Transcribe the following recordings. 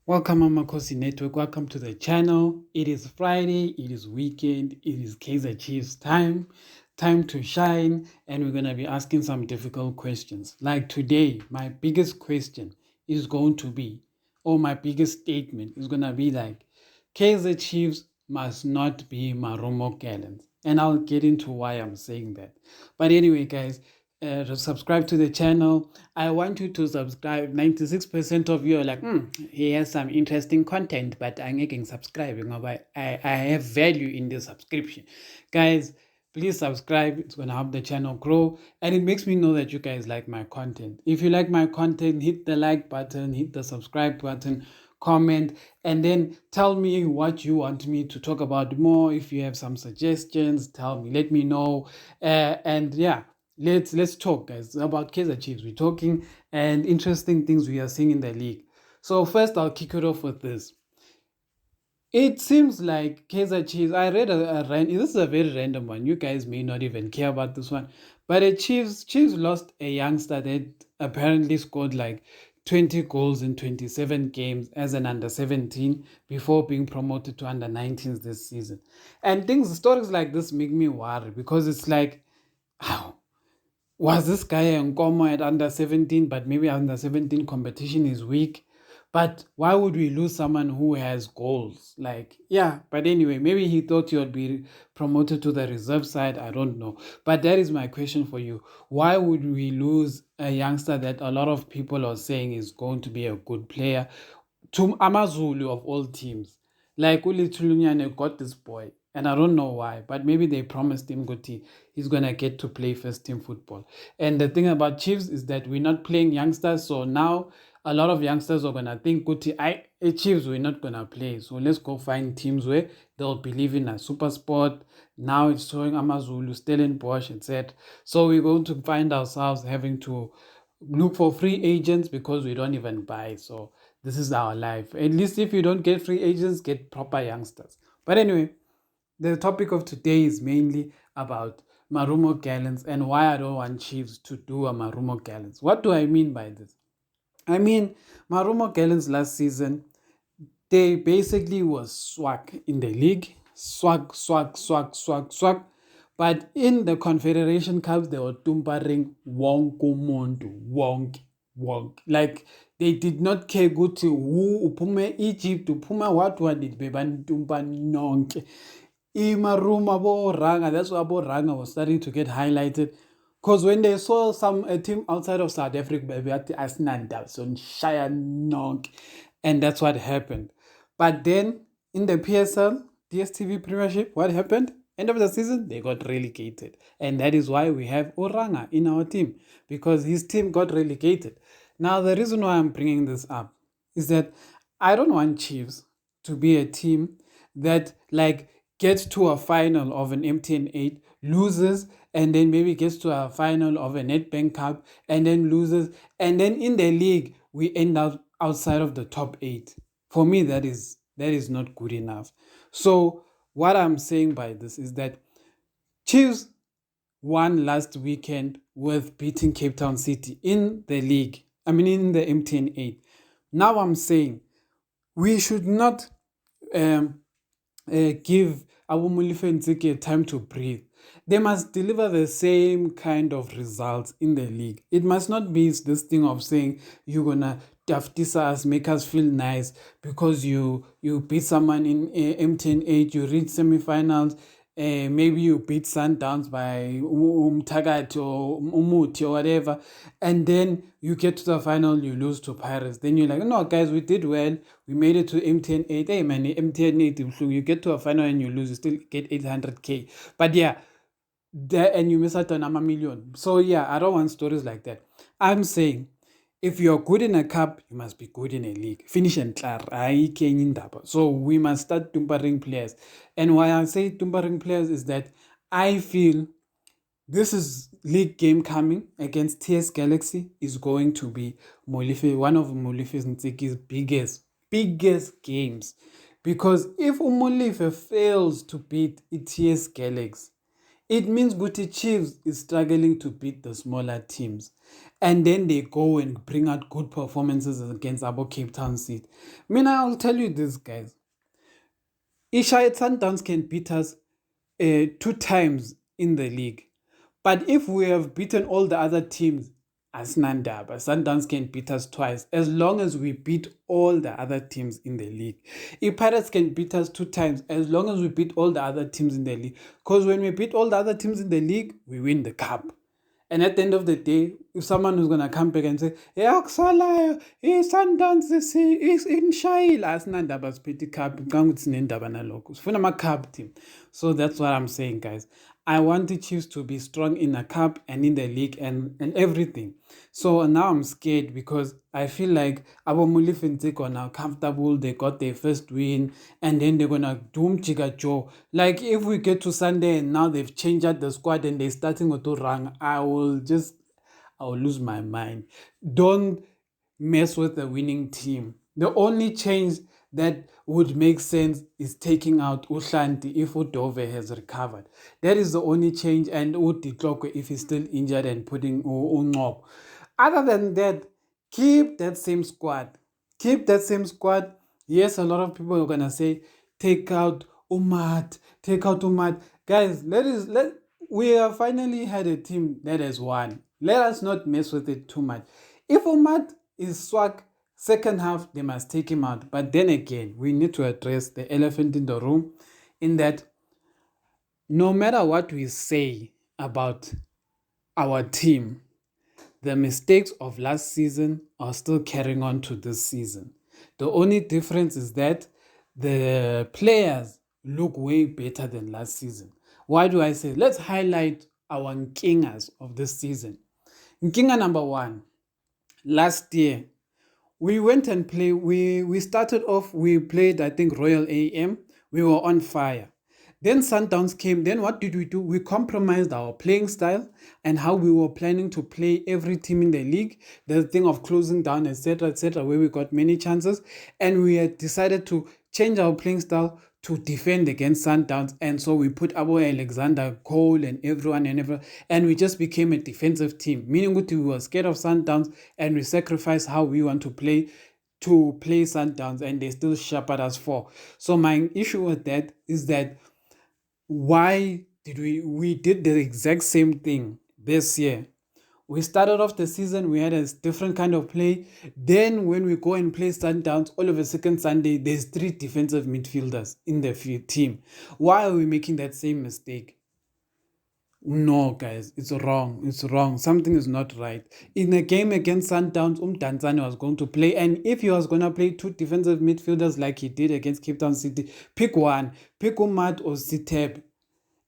Welcome, Amakhosi Network. Welcome to the channel. It is Friday. It is weekend. It is Kaizer Chiefs time. Time to shine. And we're going to be asking some difficult questions. Like today, my biggest question is going to be, or my biggest statement is going to be like, Kaizer Chiefs must not be Marumo Gallants. And I'll get into why I'm saying that. But anyway, guys, subscribe to the channel. I want you to subscribe. 96% of you are like, he has some interesting content, but I'm getting subscribing. I have value in the subscription. Guys, please subscribe. It's going to help the channel grow. And it makes me know that you guys like my content. If you like my content, hit the like button, hit the subscribe button, comment, and then tell me what you want me to talk about more. If you have some suggestions, tell me, let me know. And yeah, let's talk, guys, about Kaizer Chiefs. We're talking and interesting things we are seeing in the league. So first, I'll kick it off with this. It seems like Kaizer Chiefs. I read this is a very random one. You guys may not even care about this one, but the Chiefs lost a youngster that apparently scored like 20 goals in 27 games as an under 17 before being promoted to under 19s this season. And stories like this make me worry because it's like, how was this guy in Nkomo at under 17, but maybe under 17 competition is weak. But why would we lose someone who has goals? Like, yeah, but anyway, maybe he thought he would be promoted to the reserve side. I don't know. But that is my question for you. Why would we lose a youngster that a lot of people are saying is going to be a good player to Amazulu of all teams? Like Uli Tulunyane got this boy, and I don't know why, but maybe they promised him Guti he's gonna get to play first team football. And the thing about Chiefs is that we're not playing youngsters, so now a lot of youngsters are gonna think Guti, Chiefs we're not gonna play. So let's go find teams where they'll believe in a super sport. Now it's showing Amazulu, Stellenbosch, etc. So we're going to find ourselves having to look for free agents because we don't even buy. So this is our life. At least if you don't get free agents, get proper youngsters. But anyway, the topic of today is mainly about Marumo Gallants and why I don't want Chiefs to do a Marumo Gallants. What do I mean by this? I mean, Marumo Gallants last season, they basically was swag in the league. Swag, swag, swag, swag, swag. But in the Confederation Cups, they were tumparing wonk umuntu, wonk, wonk. Like they did not care good to who upume Egypt, upume what did beban tumpa nonke. Room abo Ranga, that's why abo Ranga was starting to get highlighted. Because when they saw a team outside of South Africa, baby, at the Arsenal, so Shire Nonk. And that's what happened. But then in the PSL, DSTV Premiership, what happened? End of the season, they got relegated. And that is why we have Oranga in our team, because his team got relegated. Now, the reason why I'm bringing this up is that I don't want Chiefs to be a team that like gets to a final of an MTN 8, loses, and then maybe gets to a final of a Nedbank Cup, and then loses, and then in the league we end up outside of the top 8. For me, that is not good enough. So what I'm saying by this is that Chiefs won last weekend with beating Cape Town City in the league. I mean, in the MTN 8. Now I'm saying we should not give our Molefi time to breathe. They must deliver the same kind of results in the league. It must not be this thing of saying you're gonna daftisa us, make us feel nice because you beat someone in MTN 8, you reach semifinals. Maybe you beat Sundowns by Tagat or Umuti or whatever, and then you get to the final, you lose to Pirates. Then you're like, no, guys, we did well. We made it to MTN 8. Hey, man, MTN 8, you get to a final and you lose, you still get 800K. But yeah, and you miss out on a million. So yeah, I don't want stories like that. I'm saying if you're good in a cup, you must be good in a league. Finish and clear. So we must start tumbering players. And why I say tumbering players is that I feel this is league game coming against TS Galaxy is going to be Molefi, one of Molefi's Ntsiki's biggest games. Because if Molefi fails to beat TS Galaxy, It means Guti Chiefs is struggling to beat the smaller teams. And then they go and bring out good performances against Abo Cape Town City. I mean, I'll tell you this, guys. Ishaya Sundowns can beat us 2 times in the league. But if we have beaten all the other teams, as Nandaba, Sundowns can beat us twice, as long as we beat all the other teams in the league. If Pirates can beat us 2 times, as long as we beat all the other teams in the league. Because when we beat all the other teams in the league, we win the cup. And at the end of the day, if someone who's going to come back and say, Sundowns is in Shaila, as Nandaba Spiti Cup, it's Nendaba cup team. So that's what I'm saying, guys. I want the Chiefs to be strong in a cup and in the league and everything. So now I'm scared because I feel like our Molefi are now comfortable. They got their first win and then they're going to doom Chigajo. Like if we get to Sunday and now they've changed out the squad and they're starting to run, I will lose my mind. Don't mess with the winning team. The only change that would make sense is taking out Ushanti if Udove has recovered. That is the only change, and Uditlokwe if he's still injured and putting Unqob. Other than that, keep that same squad. Keep that same squad. Yes, a lot of people are gonna say, take out Umad. Guys, we have finally had a team that has won. Let us not mess with it too much. If Umad is swag, second half, they must take him out. But then again, we need to address the elephant in the room in that no matter what we say about our team, the mistakes of last season are still carrying on to this season. The only difference is that the players look way better than last season. Why do I say? Let's highlight our Nkingas of this season. Nkinga number 1. Last year, we went and played. We started off, we played, I think, Royal AM. We were on fire. Then Sundowns came. Then what did we do? We compromised our playing style and how we were planning to play every team in the league. The thing of closing down, etc., where we got many chances. And we had decided to change our playing style to defend against Sundowns. And so we put Abo Alexander, Cole, and everyone. And we just became a defensive team. Meaning we were scared of Sundowns and we sacrificed how we want to play Sundowns, and they still shepherd us for. So my issue with that is that why did we did the exact same thing this year. We started off the season, we had a different kind of play. Then when we go and play Sundowns, all of a second Sunday, there's 3 defensive midfielders in the team. Why are we making that same mistake? No, guys, it's wrong. Something is not right. In a game against Sundowns, Danzani was going to play, and if he was going to play 2 defensive midfielders like he did against Cape Town City, pick one. Pick Umad or Siteb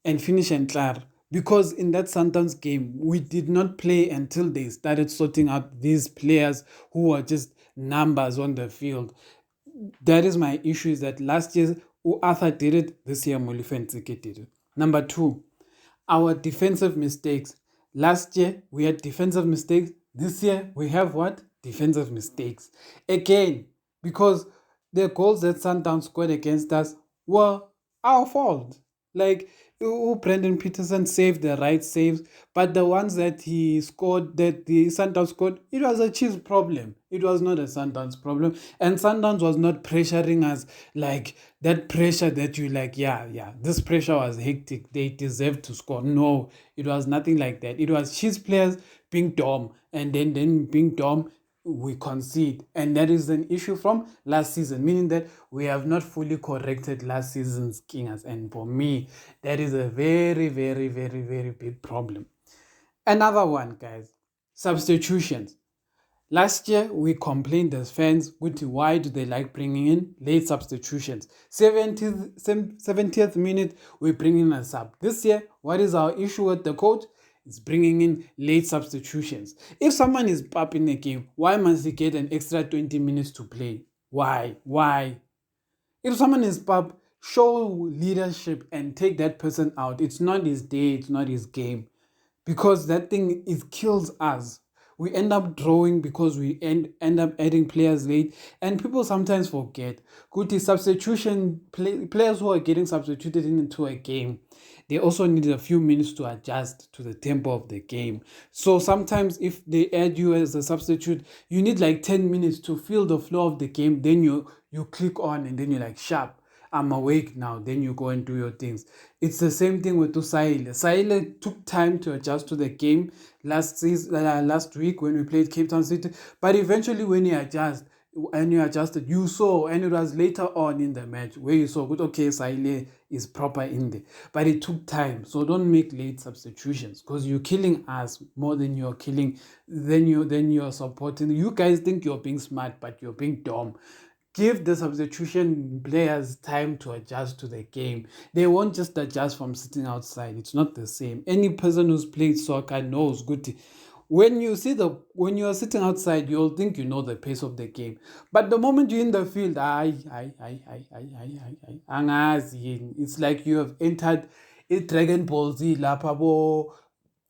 and finish and clear. Because in that Sundowns game, we did not play until they started sorting out these players who were just numbers on the field. That is my issue, is that last year Arthur did it, this year Molefi and Tsike did it. Number 2, our defensive mistakes. Last year we had defensive mistakes. This year we have what? Defensive mistakes. Again, because the goals that Sundowns scored against us were our fault. Like, Brendan Peterson saved the right saves, but the ones that he scored, that the Sundowns scored, it was a Chiefs problem. It was not a Sundowns problem. And Sundowns was not pressuring us like that pressure that you like, this pressure was hectic. They deserved to score. No, it was nothing like that. It was Chiefs players being dumb, and then being dumb, we concede. And that is an issue from last season, meaning that we have not fully corrected last season's kingers. And for me, that is a very, very, very, very big problem. Another one, guys, substitutions. Last year, we complained as fans, why do they like bringing in late substitutions? 70th minute, we bring in a sub. This year, what is our issue with the coach? It's bringing in late substitutions. If someone is up in the game, why must he get an extra 20 minutes to play? Why? If someone is pub, show leadership and take that person out. It's not his day, it's not his game. Because that thing, it kills us. we end up drawing because we end up adding players late. And people sometimes forget. Good substitution, players who are getting substituted into a game, they also need a few minutes to adjust to the tempo of the game. So sometimes if they add you as a substitute, you need like 10 minutes to feel the flow of the game. Then you click on and then you're like, sharp, I'm awake now. Then you go and do your things. It's the same thing with Usaile. Saile took time to adjust to the game last week when we played Cape Town City. But eventually when you adjusted, you saw, and it was later on in the match where you saw, good, okay, Saile is proper in there. But it took time. So don't make late substitutions because you're killing us more than you're killing, than you're supporting. You guys think you're being smart, but you're being dumb. Give the substitution players time to adjust to the game. They won't just adjust from sitting outside. It's not the same. Any person who's played soccer knows good. When you are sitting outside, you'll think you know the pace of the game. But the moment you're in the field, angazi. It's like you have entered a Dragon Ball Z lapha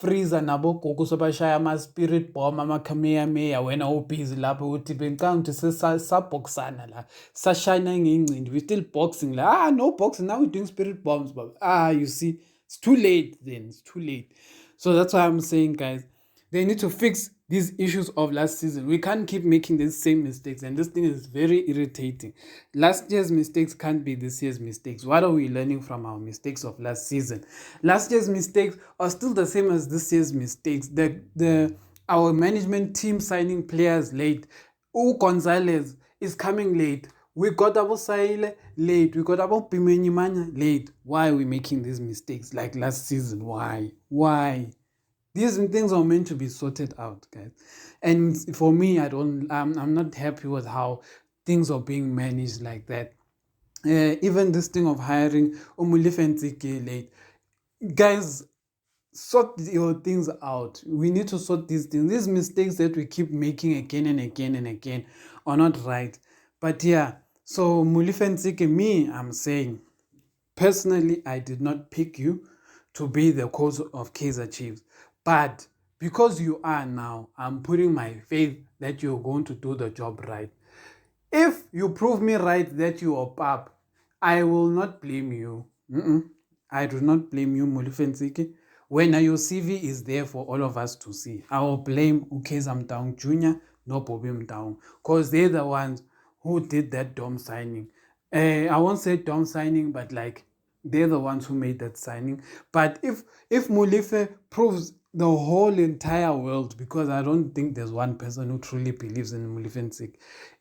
Freezer nabo gogo sobashaya ama-spirit bomb ama-kamehameha wena ubhizi lapho ukuthi bengicanga ukuthi sabhoxana la sashayina ngey'ngcindi, we still boxing la, no boxing, now we're doing spirit bombs, but you see, it's too late then, it's too late. So that's why I'm saying, guys, they need to fix these issues of last season. We can't keep making the same mistakes, and this thing is very irritating. Last year's mistakes can't be this year's mistakes. What are we learning from our mistakes of last season? Last year's mistakes are still the same as this year's mistakes. Our management team signing players late. Gonzalez is coming late. We got Abo Saile late. We got Abo Pimenyimanya late. Why are we making these mistakes like last season? Why? These things are meant to be sorted out, guys. And for me, I'm not happy with how things are being managed like that. Even this thing of hiring Molefi late. Guys, sort your things out. We need to sort these things. These mistakes that we keep making again and again and again are not right. But yeah, so Molefi, me, I'm saying, personally, I did not pick you to be the coach of Kaizer Chiefs. But because you are now, I'm putting my faith that you're going to do the job right. If you prove me right that you are pap, I will not blame you. I do not blame you, Molefi. When your CV is there for all of us to see, I will blame Ukeza Mtaung Jr., no Bobby Mtaung, because they're the ones who did that dumb signing. I won't say dumb signing, but like they're the ones who made that signing. But if Molefi proves the whole entire world, because I don't think there's one person who truly believes in Molefi.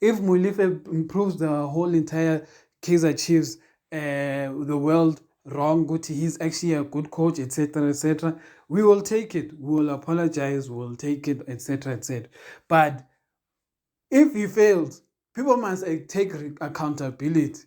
If Molefi proves the whole entire Kaizer Chiefs, the world wrong, good, he's actually a good coach, etc., etc., we will take it. We will apologize. We will take it, etc., etc. But if he fails, people must take accountability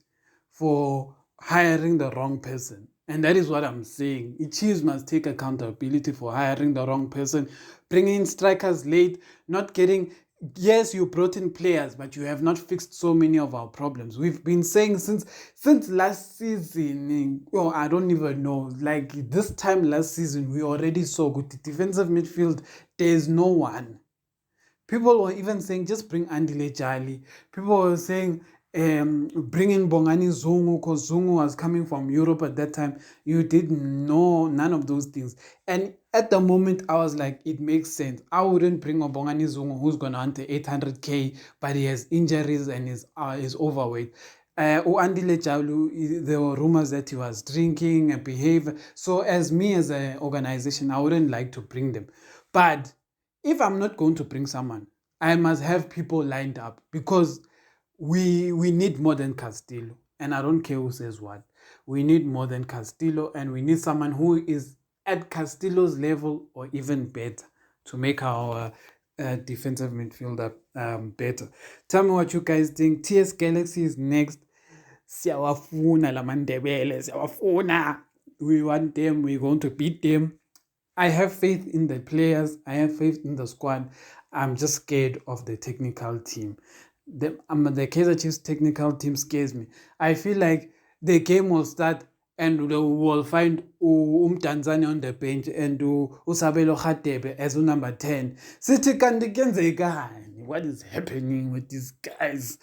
for hiring the wrong person. And that is what I'm saying. Chiefs must take accountability for hiring the wrong person, bringing in strikers late, not getting... Yes, you brought in players, but you have not fixed so many of our problems. We've been saying since last season, I don't even know, like this time last season, we already saw good defensive midfield. There's no one. People were even saying, just bring Andile Jali. People were saying, bring in Bongani Zungu, because Zungu was coming from Europe at that time. You didn't know none of those things. And at the moment, I was like, it makes sense. I wouldn't bring a Bongani Zungu who's going to enter 800K, but he has injuries and is overweight. Andile Jalu, there were rumors that he was drinking and behavior. So as an organization, I wouldn't like to bring them. But if I'm not going to bring someone, I must have people lined up, because we need more than Castillo. And I don't care who says what. We need more than Castillo, and we need someone who is at Castillo's level or even better to make our defensive midfielder better. Tell me what you guys think. TS Galaxy is next. Siyawafuna la Mandebele, siyawafuna. We want them. We're going to beat them. I have faith in the players. I have faith in the squad. I'm just scared of the technical team. The Kaizer Chiefs technical team scares me. I feel like the game will start and we will find Tanzania on the bench and Usabelo Khatebe as number 10. Sithi kanti kenzekani? What is happening with these guys?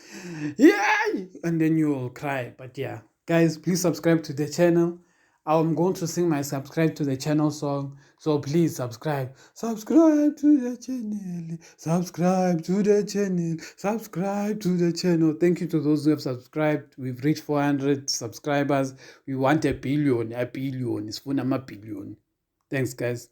Yeah, and then you will cry. But yeah, guys, please subscribe to the channel. I'm going to sing my subscribe to the channel song. So please subscribe. Subscribe to the channel. Subscribe to the channel. Subscribe to the channel. Thank you to those who have subscribed. We've reached 400 subscribers. We want a billion. It's for a billion. Thanks, guys.